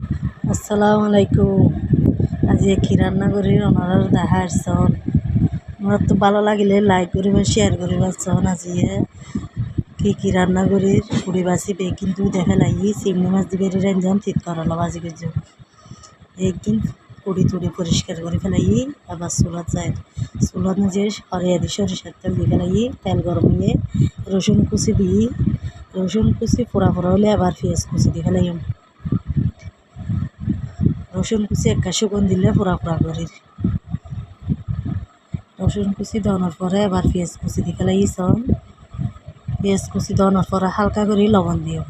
আসসালামু আলাইকুম। আজি কি রান্না করি ওনারা দেখা আসছন। আমার তো ভালো লাগিলে লাইক করিবা শেয়ার করিবা চন। আজি কি রান্না করি পুরি বাসি বে কিন্তু দেখে লাগি চিংড়ি মাছ দিবে রেঞ্জাম ঠিক করলা বাজি করছো একদিন পুরি টুড়ি পরিষ্কার করে ফেলাই আবার চুলত যায় চুলত নিজে সরিয়ে দি সরিষার তেল দিয়ে ফেলাই তেল গরম হয়ে রসুন কুচি দিই রসুন কুচি পোড়া পোড়া হলে আবার পেঁয়াজ কুচি দিয়ে ফেলাই রসুন কুচি একটা শুকন দিলে পোড়া পোড়া করি রসুন কুচি দেওয়ার পরে আবার পেঁয়াজ কুচি দিয়ে ফেলাই পেঁয়াজ কুচি দেওয়ার পরে হালকা করে লবণ দিও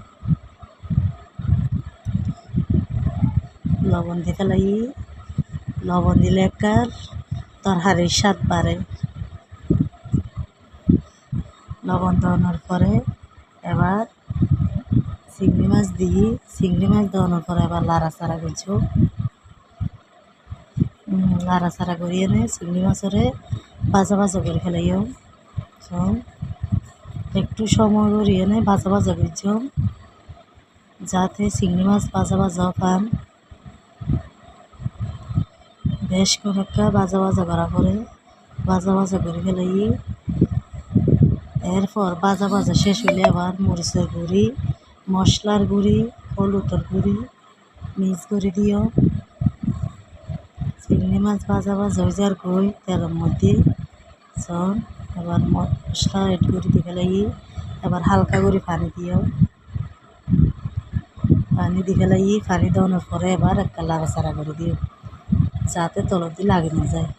লবণ দিয়ে ফেলাই লবণ দিলে একবার তরকারির স্বাদ বাড়ে লবণ দেওয়ার পরে এবার চিংড়ি মাছ দিই চিংড়ি মাছ দেওয়ার পরে আবার লাড়াচাড়া করছো লাড়াচাড়া করিয়ে নে চিংড়ি মাছরে ভাজা ভাজা করে ফেলাইও একটু সময় করিয়ে নে ভাজা ভাজা করছো যাতে চিংড়ি মাছ ভাজা ভাজা পান বেশ কয়েকটা ভাজা ভাজা করা পরে ভাজা ভাজা করে ফেলাই এরপর ভাজা ভাজা শেষ হলে আবার মরিচের গুঁড়ি মশলার গুঁড়ি হলুদের গুঁড়ি মিক্স করে দিও চিংড়ি মাছ ভাজা ভাজা হয়ে যাওয়ার কই তেলের মধ্যে এবার মশলা এড করে দিয়ে ফেলাই এবার হালকা করে পানি দিও পানি দিয়ে ফেলাই পানি দেওয়ার পরে এবার একটা লাড়াচাড়া করে দিও যাতে তলত দিয়ে লাগে না যায়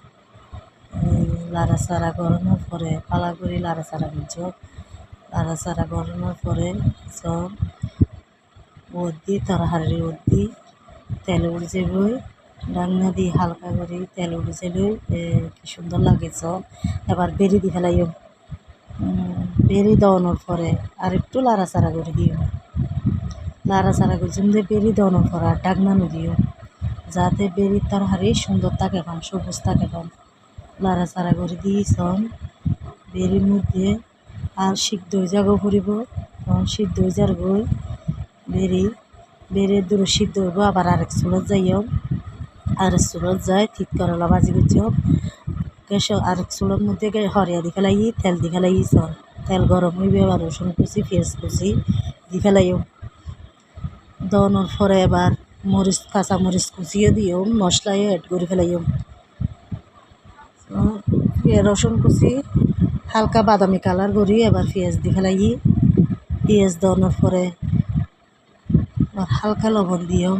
লাড়াচাড়া করানোর পরে পালা করে লাড়াচাড়া করছো লাড়াচাড়া করানোর পরে সব ওর দিয়ে তরকারি ওর দিয়ে তেল উঠে যাবে ডাংনা দিয়ে হালকা করে তেল উঠে যাবে কি সুন্দর লাগে সব এবার বেরি দিয়ে ফেলাইও বেরি দেওয়ানোর পরে আর একটু লাড়াচাড়া করে দিও লাড়াচাড়া করছি বেরি দেওয়ানোর পরে আর ডাকনানো দিও যাতে বেরির তরকারি সুন্দর থাকে পান সবুজ থাকে পান লাড়াচাড়া করে দিয়েছ বেরির মধ্যে আর সিদ্ধ হয়ে যাগো ফুরিব তখন সিদ্ধ হয়ে যার গই বেরিয়ে দূরে সিদ্ধ হইব আবার আরেক চুলত যাইও আরেক চুলত যাই ঠিক করলা ভাজি করছো গ্যাস আরেক চুলোর মধ্যে হরিয়া দি ফেলাই তেল দি ফেলাই তেল গরম হইবে আবার রসুন কুচি পেঁয়াজ কুচি দি ফেলাইও দেওয়ানোর পরে এবার মরিচ কাঁচা মরিচ কুচিয়ে দিও মশলায় এড করে ফেলাইও রসুন কুচি হালকা বাদামি কালার করি এবার পেঁয়াজ দিয়ে ফেলাই পেঁয়াজ দেওয়ানোর পরে আবার হালকা লবণ দিও